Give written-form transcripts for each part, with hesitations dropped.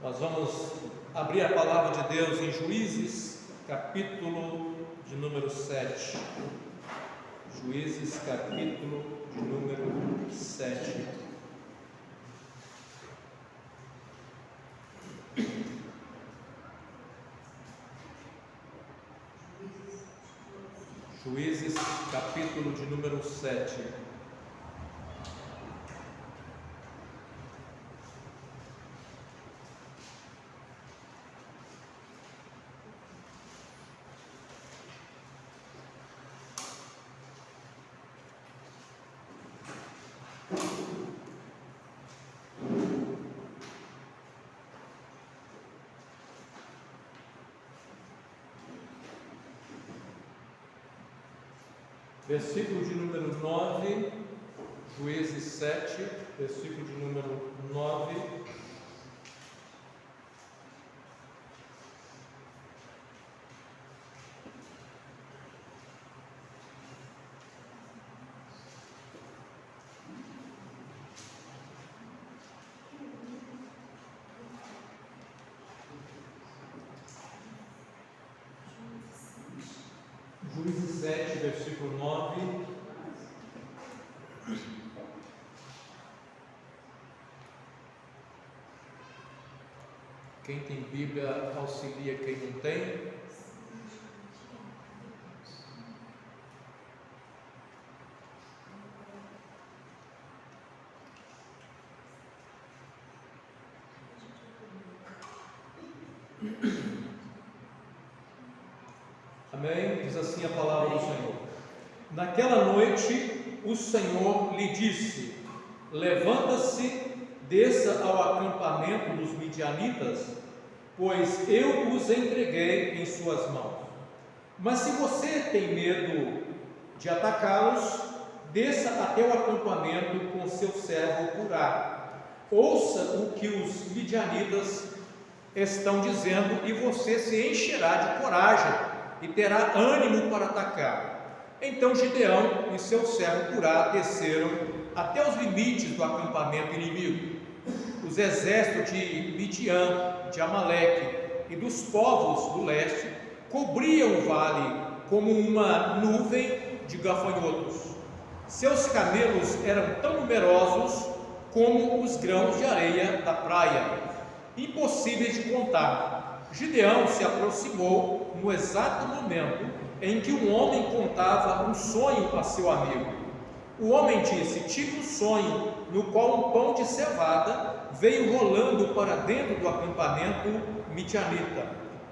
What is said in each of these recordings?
Nós vamos abrir a palavra de Deus em Juízes, capítulo de número 7. Juízes, capítulo de número 7. Juízes, capítulo de número 7. Versículo de número 9, Juízes 7, versículo de número 9. Juízes 7, versículo 9. Quem tem Bíblia auxilia quem não tem. Amém? Diz assim a palavra do Senhor. Naquela noite o Senhor lhe disse: levanta-se, desça ao acampamento dos midianitas, pois eu os entreguei em suas mãos. Mas se você tem medo de atacá-los, desça até o acampamento com seu servo Purá. Ouça o que os midianitas estão dizendo e você se encherá de coragem e terá ânimo para atacar. Então Gideão e seu servo Purá desceram até os limites do acampamento inimigo. Os exércitos de Midian, de Amaleque e dos povos do leste cobriam o vale como uma nuvem de gafanhotos. Seus camelos eram tão numerosos como os grãos de areia da praia, impossíveis de contar. Gideão se aproximou no exato momento em que um homem contava um sonho a seu amigo. O homem disse: tive um sonho no qual um pão de cevada veio rolando para dentro do acampamento midianita.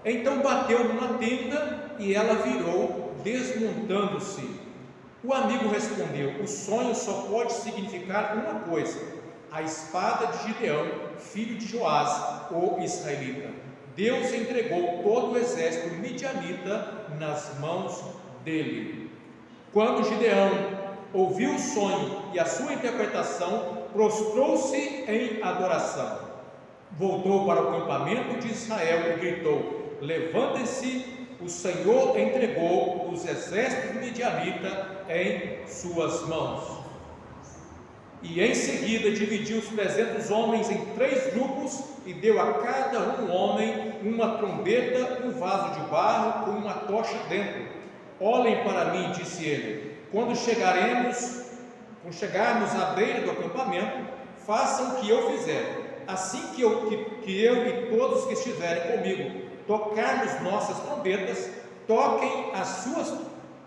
Então bateu numa tenda e ela virou, desmontando-se. O amigo respondeu: o sonho só pode significar uma coisa: a espada de Gideão, filho de Joás, o israelita. Deus entregou todo o exército midianita nas mãos dele. Quando Gideão ouviu o sonho e a sua interpretação, prostrou-se em adoração. Voltou para o acampamento de Israel e gritou: levantem-se, o Senhor entregou os exércitos midianitas em suas mãos. E em seguida dividiu os 300 homens em 3 grupos e deu a cada um homem uma trombeta, um vaso de barro com uma tocha dentro. Olhem para mim, disse ele, quando chegarmos à beira do acampamento, façam o que eu fizer. Assim que eu e todos que estiverem comigo tocarmos nossas trombetas, toquem as suas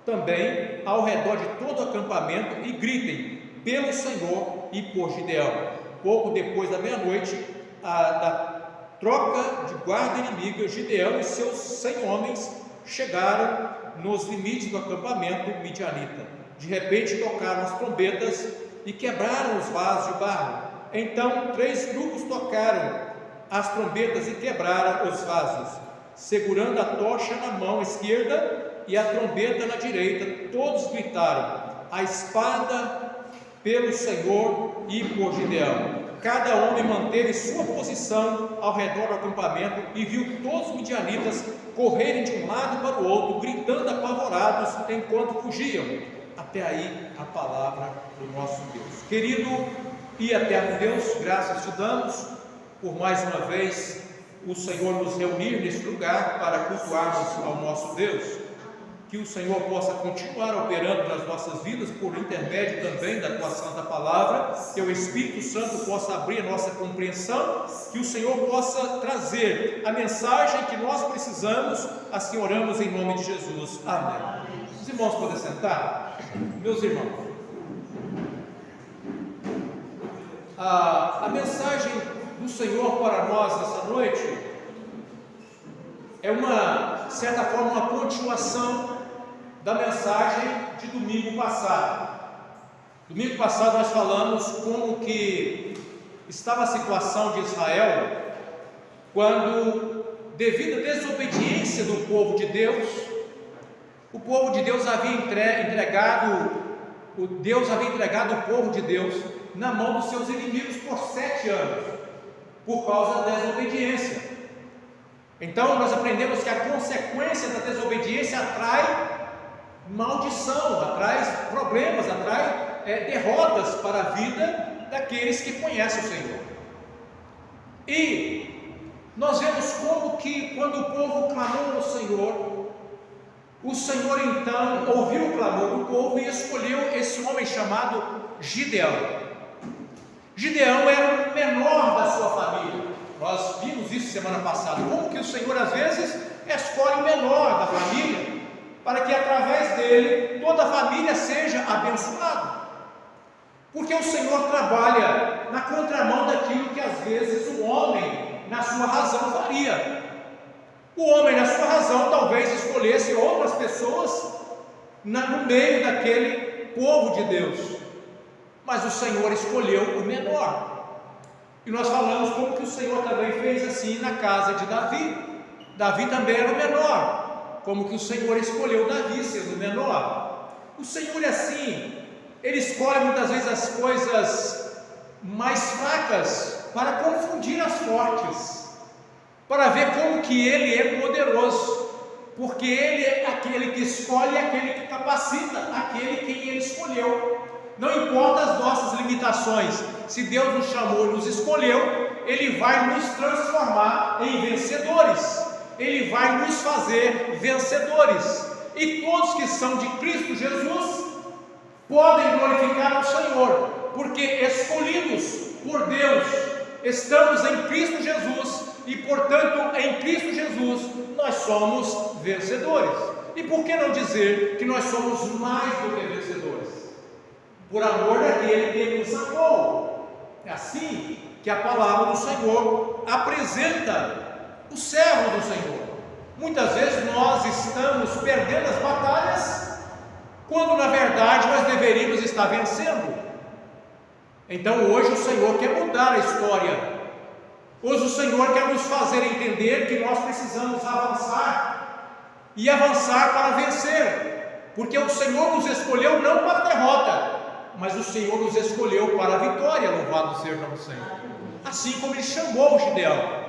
também ao redor de todo o acampamento e gritem: pelo Senhor e por Gideão. Pouco depois da meia-noite, da troca de guarda inimiga, Gideão e seus 100 homens chegaram nos limites do acampamento midianita. De repente tocaram as trombetas e quebraram os vasos de barro. Então 3 grupos tocaram as trombetas e quebraram os vasos, segurando a tocha na mão esquerda e a trombeta na direita. Todos gritaram: a espada pelo Senhor e por Gideão. Cada homem manteve sua posição ao redor do acampamento e viu todos os midianitas correrem de um lado para o outro, gritando apavorados enquanto fugiam. Até aí a palavra do nosso Deus. Querido e eterno Deus, graças te damos por mais uma vez o Senhor nos reunir neste lugar para cultuarmos ao nosso Deus. Que o Senhor possa continuar operando nas nossas vidas por intermédio também da Tua Santa Palavra, que o Espírito Santo possa abrir a nossa compreensão, que o Senhor possa trazer a mensagem que nós precisamos. Assim oramos em nome de Jesus. Amém. Os irmãos podem sentar? Meus irmãos, a mensagem do Senhor para nós nessa noite é de certa forma, uma continuação da mensagem de domingo passado. Domingo passado nós falamos como que estava a situação de Israel, quando, devido à desobediência do povo de Deus, o povo de Deus havia entregado o povo de Deus na mão dos seus inimigos por 7 anos, por causa da desobediência. Então nós aprendemos que a consequência da desobediência atrai maldição, atrai problemas, atrai derrotas para a vida daqueles que conhecem o Senhor. E nós vemos como que quando o povo clamou ao Senhor, o Senhor então ouviu o clamor do povo e escolheu esse homem chamado Gideão. Gideão era o menor da sua família. Nós vimos isso semana passada, como que o Senhor às vezes escolhe o menor da família, para que através dele toda a família seja abençoada, porque o Senhor trabalha na contramão daquilo que às vezes o homem na sua razão faria. O homem na sua razão talvez escolhesse outras pessoas no meio daquele povo de Deus, mas o Senhor escolheu o menor. E nós falamos como que o Senhor também fez assim na casa de Davi. Davi também era o menor, como que o Senhor escolheu Davi sendo o menor. O Senhor é assim, Ele escolhe muitas vezes as coisas mais fracas para confundir as fortes, para ver como que Ele é poderoso, porque Ele é aquele que escolhe, aquele que capacita, aquele quem Ele escolheu. Não importa as nossas limitações, se Deus nos chamou e nos escolheu, Ele vai nos transformar em vencedores, Ele vai nos fazer vencedores, e todos que são de Cristo Jesus podem glorificar ao Senhor, porque escolhidos por Deus, estamos em Cristo Jesus, e portanto em Cristo Jesus nós somos vencedores. E por que não dizer que nós somos mais do que vencedores? Por amor daquele que nos amou. É assim que a palavra do Senhor apresenta o servo do Senhor. Muitas vezes nós estamos perdendo as batalhas, quando na verdade nós deveríamos estar vencendo. Então hoje o Senhor quer mudar a história. Hoje o Senhor quer nos fazer entender que nós precisamos avançar, e avançar para vencer, porque o Senhor nos escolheu não para a derrota, mas o Senhor nos escolheu para a vitória. Louvado seja o Senhor. Assim como Ele chamou Gideão.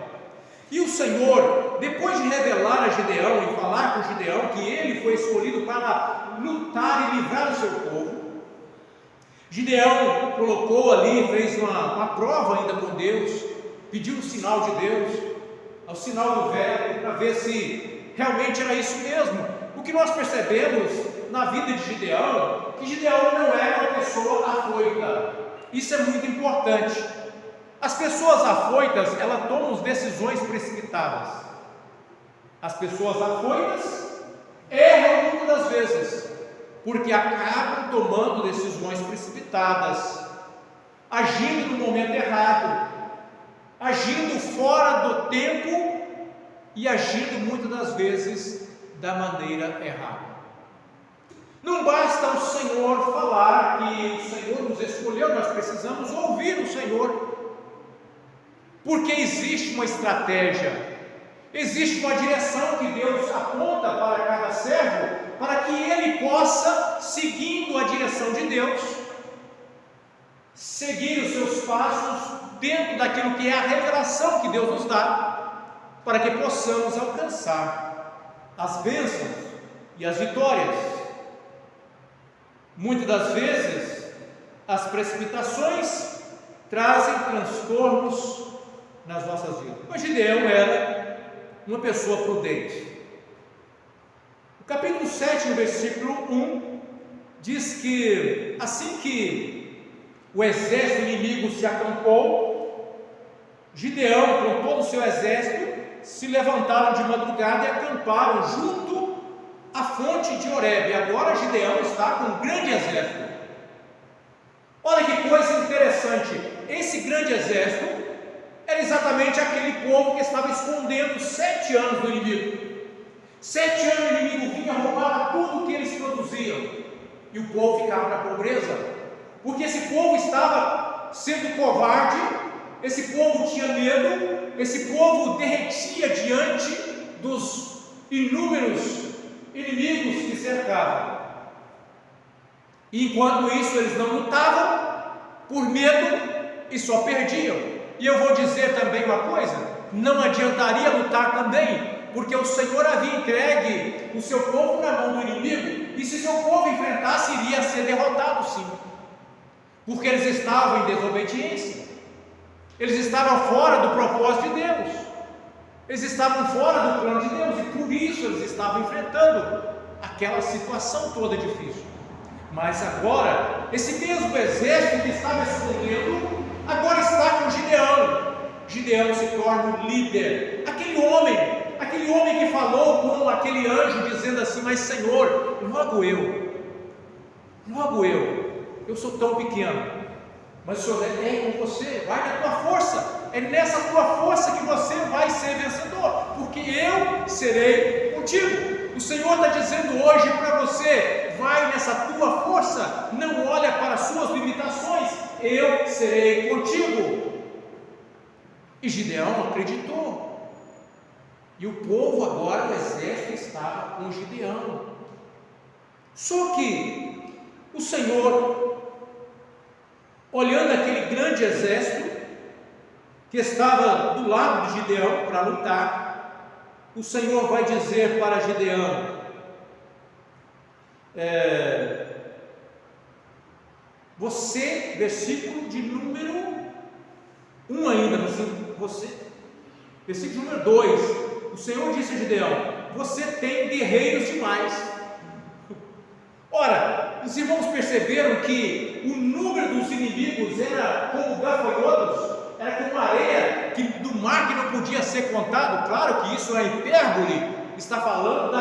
E o Senhor, depois de revelar a Gideão e falar com Gideão que ele foi escolhido para lutar e livrar o seu povo, Gideão colocou ali, fez uma prova ainda com Deus, pediu o sinal de Deus, o sinal do verbo, para ver se realmente era isso mesmo. O que nós percebemos na vida de Gideão, que Gideão não era uma pessoa afoita. Isso é muito importante. As pessoas afoitas, elas tomam decisões precipitadas. As pessoas afoitas erram muitas das vezes, porque acabam tomando decisões precipitadas, agindo no momento errado, agindo fora do tempo e agindo muitas das vezes da maneira errada. Não basta o Senhor falar que o Senhor nos escolheu, nós precisamos ouvir o Senhor, porque existe uma estratégia, existe uma direção que Deus aponta para cada servo, para que ele possa, seguindo a direção de Deus, seguir os seus passos dentro daquilo que é a revelação que Deus nos dá, para que possamos alcançar as bênçãos e as vitórias. Muitas das vezes as precipitações trazem transtornos nas nossas vidas. Mas Gideão era uma pessoa prudente. O capítulo 7, no versículo 1, diz que assim que o exército inimigo se acampou, Gideão, com todo o seu exército, se levantaram de madrugada e acamparam junto à fonte de Horebe. E agora Gideão está com um grande exército. Olha que coisa interessante, esse grande exército era exatamente aquele povo que estava escondendo 7 anos do inimigo. 7 anos o inimigo vinha roubar tudo o que eles produziam, e o povo ficava na pobreza, porque esse povo estava sendo covarde, esse povo tinha medo, esse povo derretia diante dos inúmeros inimigos que cercavam. E enquanto isso eles não lutavam, por medo, e só perdiam. E eu vou dizer também uma coisa: não adiantaria lutar também, porque o Senhor havia entregue o seu povo na mão do inimigo, e se seu povo enfrentasse, iria ser derrotado sim, porque eles estavam em desobediência, eles estavam fora do propósito de Deus, eles estavam fora do plano de Deus, e por isso eles estavam enfrentando aquela situação toda difícil. Mas agora, esse mesmo exército que estava escondendo, agora está com Gideão. Gideão se torna o líder, aquele homem que falou com aquele anjo, dizendo assim: mas Senhor, logo eu sou tão pequeno, mas o Senhor é com você, vai na tua força, é nessa tua força que você vai ser vencedor, porque eu serei contigo. O Senhor está dizendo hoje para você: vai nessa tua força, não olha para as suas limitações, eu serei contigo. E Gideão acreditou, e o povo agora, o exército, estava com Gideão. Só que o Senhor, olhando aquele grande exército que estava do lado de Gideão para lutar, o Senhor vai dizer para Gideão: você, versículo de número 1 ainda, versículo número 2, o Senhor disse a Gideão: você tem guerreiros demais. Ora, os irmãos perceberam que o número dos inimigos era como gafanhotos, era como areia do mar que não podia ser contado. Claro que isso é hipérbole, está falando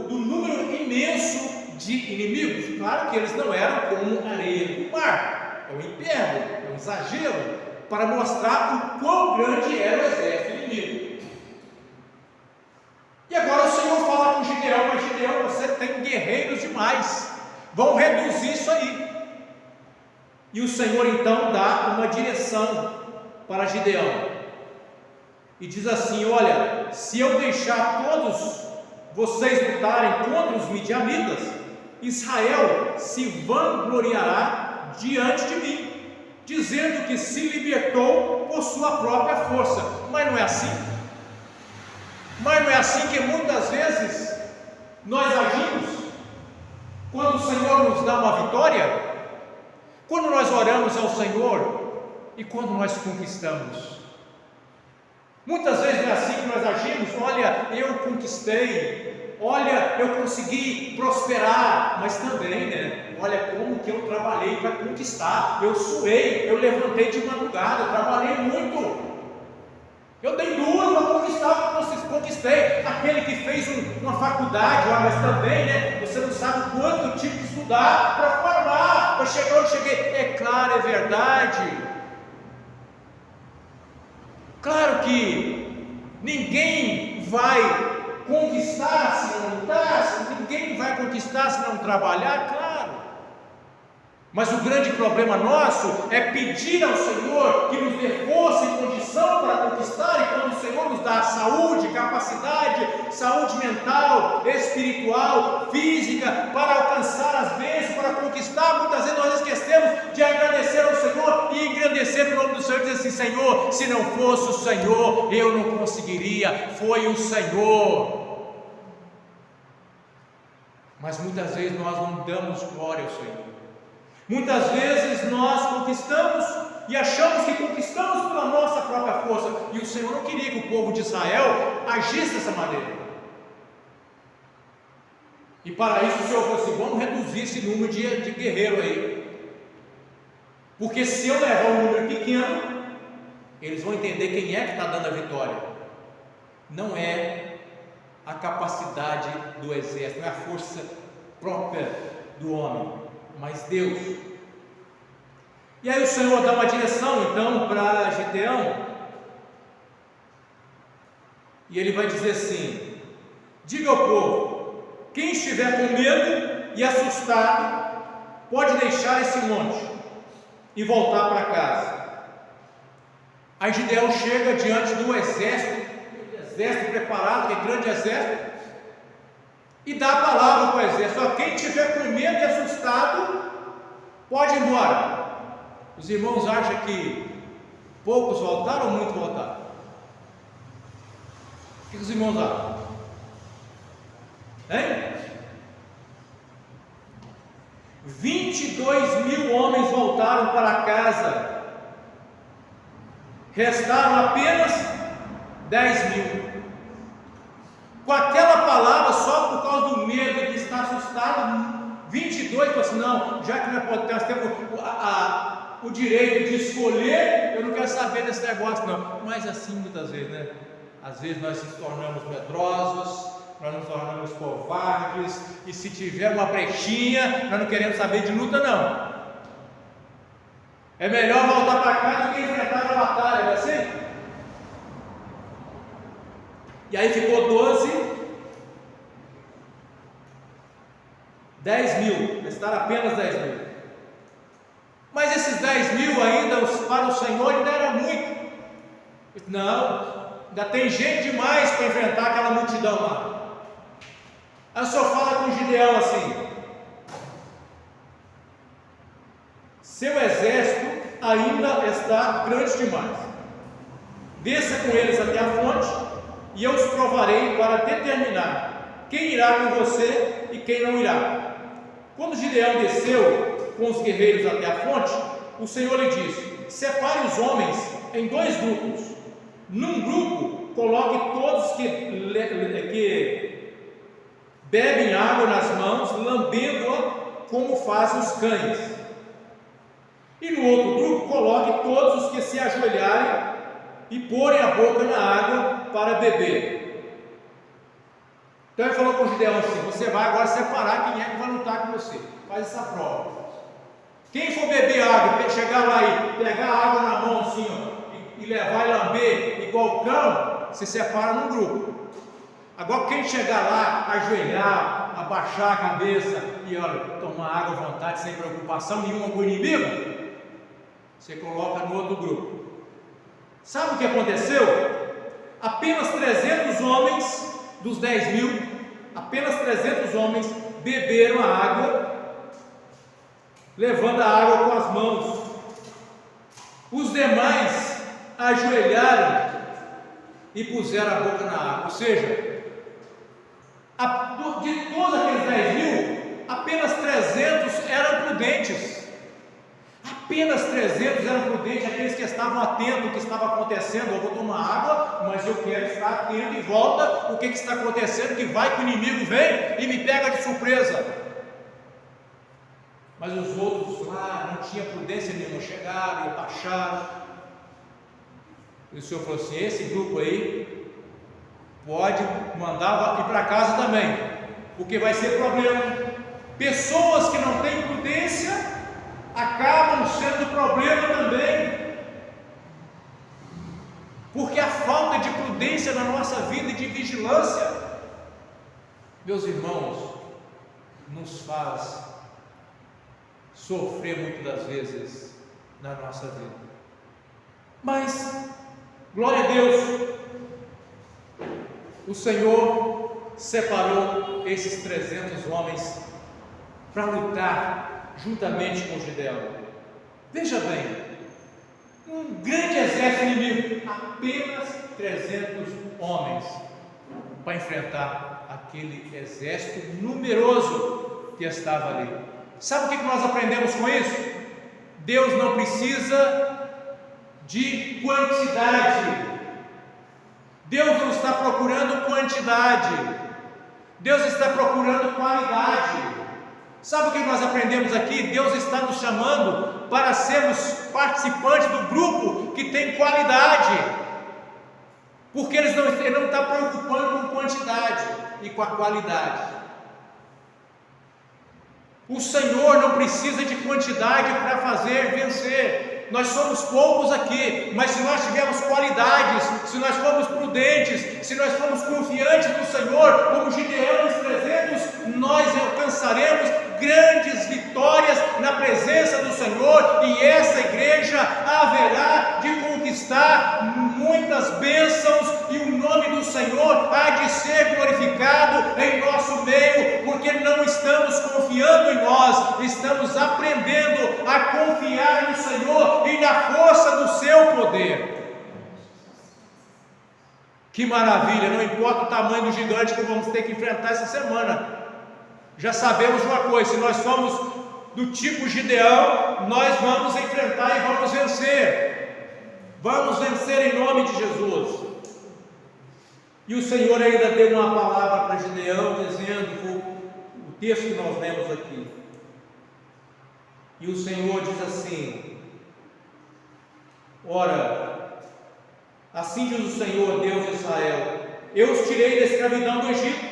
do número imenso de inimigos. Claro que eles não eram como areia do mar, é um hipérbole, é um exagero, para mostrar o quão grande era o exército inimigo. E agora o Senhor fala com Gideão: mas Gideão, você tem guerreiros demais, vão reduzir isso aí. E o Senhor então dá uma direção para Gideão, e diz assim: olha, se eu deixar todos vocês lutarem contra os midianitas, Israel se vangloriará diante de mim, dizendo que se libertou por sua própria força. Mas não é assim? Mas não é assim que muitas vezes nós agimos? Quando o Senhor nos dá uma vitória, quando nós oramos ao Senhor e quando nós conquistamos, muitas vezes não é assim que nós agimos. Olha, eu conquistei, olha, eu consegui prosperar, mas também, né? Olha como que eu trabalhei para conquistar, eu suei, eu levantei de madrugada, eu trabalhei muito, eu dei duro para conquistar o que conquistei. Aquele que fez uma faculdade, mas também, né? Você não sabe quanto eu tive que estudar para formar, para chegar onde cheguei. É claro, é verdade. Claro que ninguém vai conquistar se não lutar, ninguém vai conquistar se não trabalhar, claro. Mas o grande problema nosso é pedir ao Senhor que nos dê força e condição para conquistar, e quando o Senhor nos dá saúde, capacidade, saúde mental, espiritual, física, para alcançar as bênçãos, para conquistar, muitas vezes nós esquecemos de agradecer ao Senhor e engrandecer o nome do Senhor, e dizer assim: Senhor, se não fosse o Senhor, eu não conseguiria, foi o Senhor. Mas muitas vezes nós não damos glória ao Senhor. Muitas vezes nós conquistamos, e achamos que conquistamos pela nossa própria força. E o Senhor não queria que o povo de Israel agisse dessa maneira. E para isso o Senhor falou assim: vamos reduzir esse número de guerreiro aí. Porque se eu levar um número pequeno, eles vão entender quem é que está dando a vitória. Não é a capacidade do exército, não é a força própria do homem, mas Deus. E aí o Senhor dá uma direção então para Gideão, e ele vai dizer assim: diga ao povo, quem estiver com medo e assustado, pode deixar esse monte e voltar para casa. Aí Gideão chega diante do exército preparado, que é grande exército, e dá a palavra para o exército: quem estiver com medo e assustado, pode ir embora. Os irmãos acham que poucos voltaram ou muitos voltaram? O que os irmãos acham? Hein? 22 mil homens voltaram para casa, restaram apenas 10 mil. Com aquela palavra, só por causa do medo de estar assustado, 22 falaram assim: não, já que nós temos o direito de escolher, eu não quero saber desse negócio não. Mas assim muitas vezes, né? Às vezes nós nos tornamos medrosos, nós nos tornamos covardes, e se tiver uma brechinha, nós não queremos saber de luta não. É melhor voltar para casa do que enfrentar a batalha, não é assim? E aí ficou 10 mil, restaram apenas 10 mil. Mas esses 10 mil ainda, para o Senhor, ainda era muito. Não, ainda tem gente demais para enfrentar aquela multidão lá. Aí o Senhor fala com Gideão assim: seu exército ainda está grande demais. Desça com eles até a fonte, e eu os provarei para determinar quem irá com você e quem não irá. Quando Gideão desceu com os guerreiros até a fonte, o Senhor lhe disse: separe os homens em 2 grupos. Num grupo, coloque todos que bebem água nas mãos, lambendo-a como fazem os cães. E no outro grupo, coloque todos os que se ajoelharem e porem a boca na água para beber. Então ele falou com Gideão assim: você vai agora separar quem é que vai lutar com você. Faz essa prova. Quem for beber água, chegar lá e pegar a água na mão assim, ó, e levar e lamber igual cão, se separa num grupo. Agora quem chegar lá, ajoelhar, abaixar a cabeça e olha, tomar água à vontade, sem preocupação nenhuma com o inimigo, você coloca no outro grupo. Sabe o que aconteceu? Apenas 300 homens dos 10 mil, apenas 300 homens beberam a água, levando a água com as mãos. Os demais ajoelharam e puseram a boca na água. Ou seja, de todos aqueles 10 mil, apenas 300 eram prudentes. Apenas 300 eram prudentes, aqueles que estavam atentos ao que estava acontecendo. Eu vou tomar água, mas eu quero estar atento e volta o que está acontecendo, que vai que o inimigo vem e me pega de surpresa. Mas os outros lá não tinham prudência nenhuma, chegaram e baixaram. E o Senhor falou assim: esse grupo aí pode mandar ir para casa também, porque vai ser problema. Pessoas que não têm prudência acabam sendo problema também, porque a falta de prudência na nossa vida e de vigilância, meus irmãos, nos faz sofrer muitas das vezes na nossa vida. Mas, glória a Deus, o Senhor separou esses 300 homens para lutar juntamente com Gideão. Veja bem, um grande exército inimigo, apenas 300 homens para enfrentar aquele exército numeroso que estava ali. Sabe o que nós aprendemos com isso? Deus não precisa de quantidade. Deus não está procurando quantidade, Deus está procurando qualidade. Sabe o que nós aprendemos aqui? Deus está nos chamando para sermos participantes do grupo que tem qualidade, porque Ele não está preocupando com quantidade e com a qualidade. O Senhor não precisa de quantidade para fazer vencer. Nós somos poucos aqui, mas se nós tivermos qualidades, se nós formos prudentes, se nós formos confiantes no Senhor, como Gideão nos 300, nós alcançaremos grandes vitórias na presença do Senhor, e essa igreja haverá de conquistar muitas bênçãos, e o nome do Senhor há de ser glorificado em nosso meio, porque não estamos confiando em nós, estamos aprendendo a confiar no Senhor e na força do seu poder. Que maravilha! Não importa o tamanho do gigante que vamos ter que enfrentar essa semana, já sabemos uma coisa: se nós somos do tipo Gideão, nós vamos enfrentar e vamos vencer em nome de Jesus. E o Senhor ainda deu uma palavra para Gideão, dizendo, o texto que nós lemos aqui, e o Senhor diz assim: ora, assim diz o Senhor, Deus de Israel: eu os tirei da escravidão do Egito,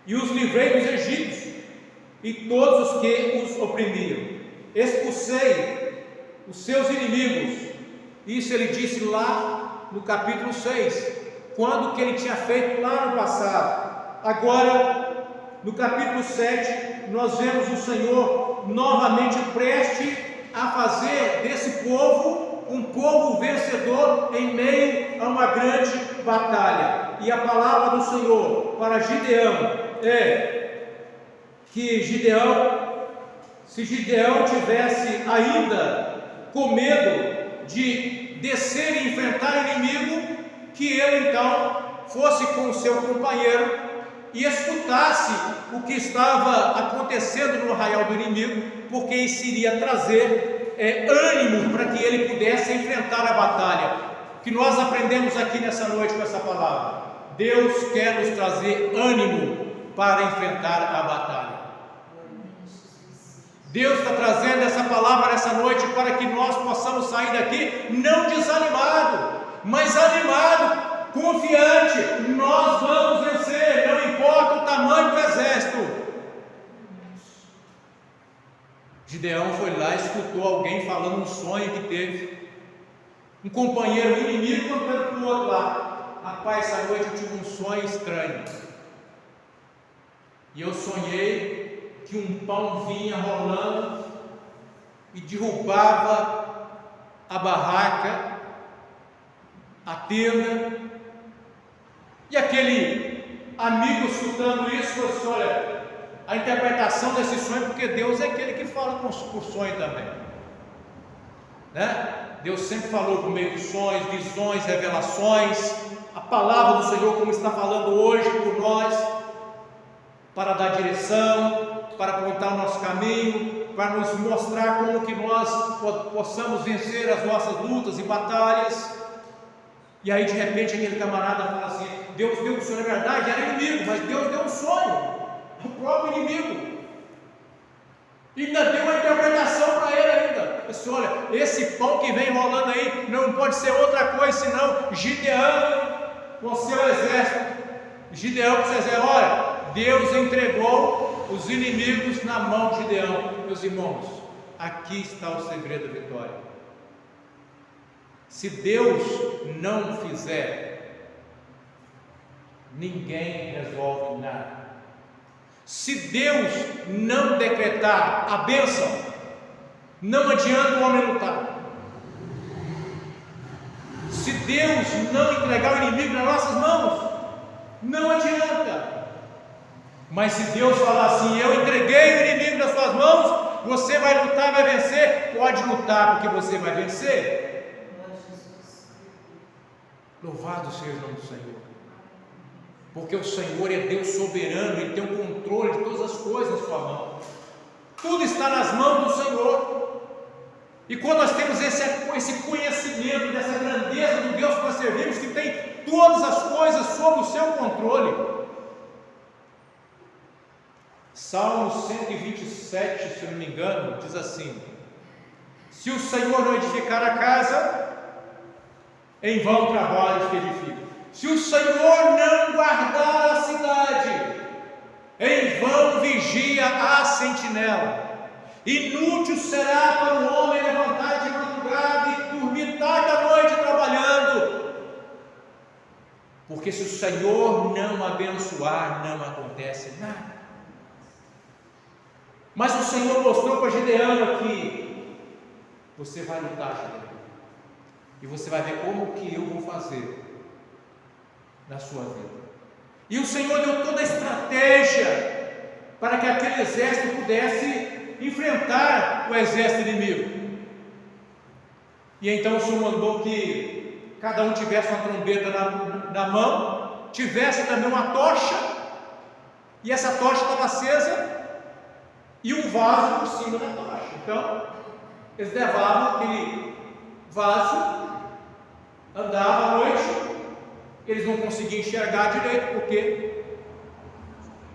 e os livrei dos egípcios, e todos os que os oprimiam, expulsei os seus inimigos. Isso ele disse lá no capítulo 6, quando que ele tinha feito lá no passado. Agora, no capítulo 7, nós vemos o Senhor novamente preste a fazer desse povo um povo vencedor em meio a uma grande batalha. E a palavra do Senhor para Gideão é que se Gideão tivesse ainda com medo de descer e enfrentar o inimigo, que ele então fosse com o seu companheiro e escutasse o que estava acontecendo no arraial do inimigo, porque isso iria trazer ânimo para que ele pudesse enfrentar a batalha. Que nós aprendemos aqui nessa noite com essa palavra: Deus quer nos trazer ânimo para enfrentar a batalha. Deus está trazendo essa palavra nessa noite para que nós possamos sair daqui não desanimado, mas animado, confiante. Nós vamos vencer, não importa o tamanho do exército. Gideão foi lá e escutou alguém falando um sonho que teve, um companheiro inimigo contando para o outro lá: rapaz, essa noite eu tive um sonho estranho, e eu sonhei que um pão vinha rolando e derrubava a barraca, a tenda. E aquele amigo escutando isso falou assim: olha, a interpretação desse sonho, porque Deus é aquele que fala por sonho também, né? Deus sempre falou por meio de sonhos, visões, revelações. A palavra do Senhor, como está falando hoje por nós, para dar direção, para apontar o nosso caminho, para nos mostrar como que nós possamos vencer as nossas lutas e batalhas. E aí de repente aquele camarada fala assim: Deus deu um sonho, é verdade, era inimigo, mas Deus deu um sonho, o próprio inimigo, e ainda deu uma interpretação para ele ainda. Disse: olha, esse pão que vem rolando aí não pode ser outra coisa senão Gideão com seu exército. Gideão com seu exército. Olha, Deus entregou os inimigos na mão de Gideão. Meus irmãos, aqui está o segredo da vitória. Se Deus não fizer, ninguém resolve nada. Se Deus não decretar a bênção, não adianta o homem lutar. Se Deus não entregar o inimigo nas nossas mãos, não adianta. Mas se Deus falar assim: eu entreguei o inimigo nas suas mãos, você vai lutar, vai vencer, pode lutar porque você vai vencer. Louvado seja o nome do Senhor, porque o Senhor é Deus soberano, Ele tem o controle de todas as coisas na sua mão. Tudo está nas mãos do Senhor. E quando nós temos esse conhecimento dessa grandeza do Deus que nós servimos, que tem todas as coisas sob o seu controle. Salmo 127, se eu não me engano, diz assim: se o Senhor não edificar a casa, em vão trabalhos que edificam. Se o Senhor não guardar a cidade, em vão vigia a sentinela. Inútil será para o homem levantar de madrugada e dormir tarde à noite trabalhando. Porque se o Senhor não abençoar, não acontece nada. Mas o Senhor mostrou para Gideão aqui: você vai lutar, Gideão, e você vai ver como que eu vou fazer na sua vida. E o Senhor deu toda a estratégia para que aquele exército pudesse enfrentar o exército inimigo. E então o Senhor mandou que cada um tivesse uma trombeta na mão, tivesse também uma tocha, e essa tocha estava acesa, e um vaso por cima da tocha. Então eles levavam aquele vaso, andavam à noite, eles não conseguiam enxergar direito, porque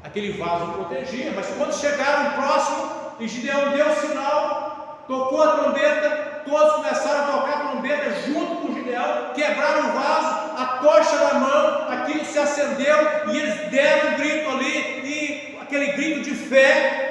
aquele vaso protegia. Mas quando chegaram próximo, e Gideão deu o sinal, tocou a trombeta, todos começaram a tocar a trombeta junto com Gideão, quebraram o vaso, a tocha na mão, aquilo se acendeu, e eles deram um grito ali, e aquele grito de fé,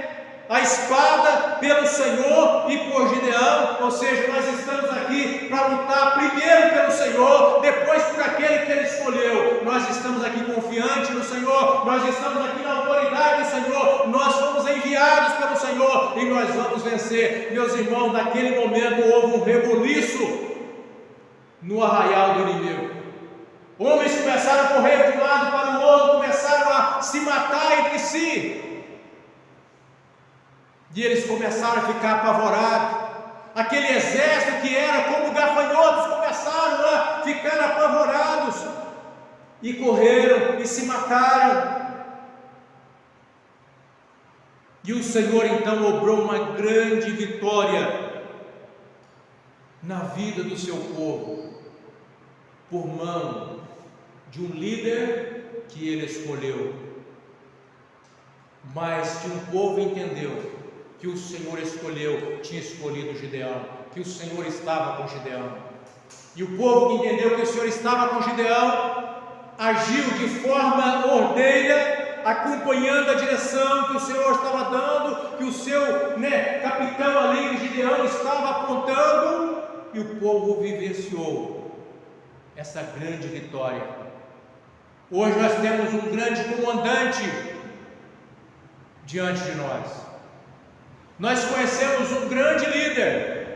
a espada pelo Senhor e por Gideão. Ou seja, nós estamos aqui para lutar primeiro pelo Senhor, depois por aquele que Ele escolheu. Nós estamos aqui confiantes no Senhor, nós estamos aqui na autoridade do Senhor, nós fomos enviados pelo Senhor e nós vamos vencer. Meus irmãos, naquele momento houve um rebuliço no arraial do inimigo. Homens começaram a correr de um lado para o outro, começaram a se matar entre si. E eles começaram a ficar apavorados. Aquele exército que era como gafanhotos começaram a ficar apavorados e correram e se mataram. E o Senhor então obrou uma grande vitória na vida do seu povo, por mão de um líder que Ele escolheu, mas que um povo entendeu que o Senhor escolheu, tinha escolhido Gideão, que o Senhor estava com Gideão. E o povo que entendeu que o Senhor estava com Gideão, agiu de forma ordeira, acompanhando a direção que o Senhor estava dando, que o seu capitão ali, Gideão, estava apontando, e o povo vivenciou essa grande vitória. Hoje nós temos um grande comandante diante de nós. Nós conhecemos um grande líder.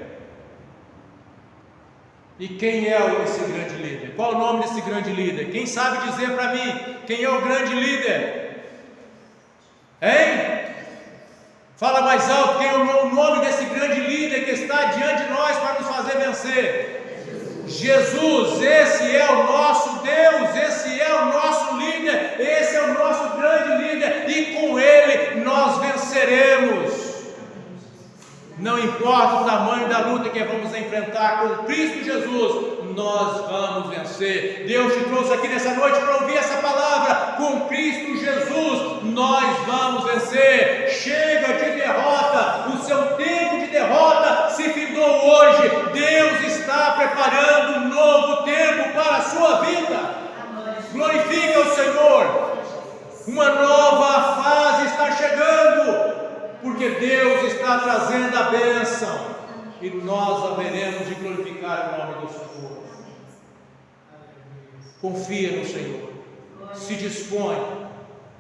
E quem é esse grande líder? Qual o nome desse grande líder? Quem sabe dizer para mim quem é o grande líder? Hein? Fala mais alto, quem é o nome desse grande líder que está diante de nós para nos fazer vencer? Jesus, esse é o nosso Deus, esse é o nosso líder, esse é o nosso grande líder, e com Ele nós venceremos. Não importa o tamanho da luta que vamos enfrentar, com Cristo Jesus, nós vamos vencer. Deus te trouxe aqui nessa noite para ouvir essa palavra. Com Cristo Jesus, nós vamos vencer. Chega de derrota, o seu tempo de derrota se findou hoje. Deus está preparando um novo tempo para a sua vida. Glorifica o Senhor. Uma nova fase está chegando, porque Deus está trazendo a bênção, e nós haveremos de glorificar o nome do Senhor. Confia no Senhor, se dispõe,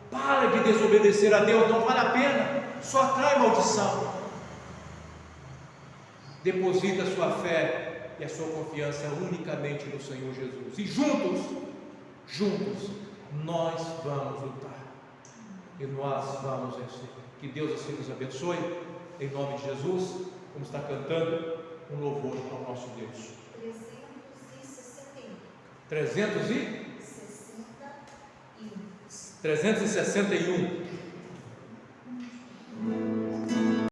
para de desobedecer a Deus, não vale a pena, só atrai maldição. Deposita a sua fé e a sua confiança unicamente no Senhor Jesus, e juntos, nós vamos lutar, e nós vamos vencer. Que Deus assim nos abençoe, em nome de Jesus. Vamos estar cantando um louvor ao nosso Deus. 361.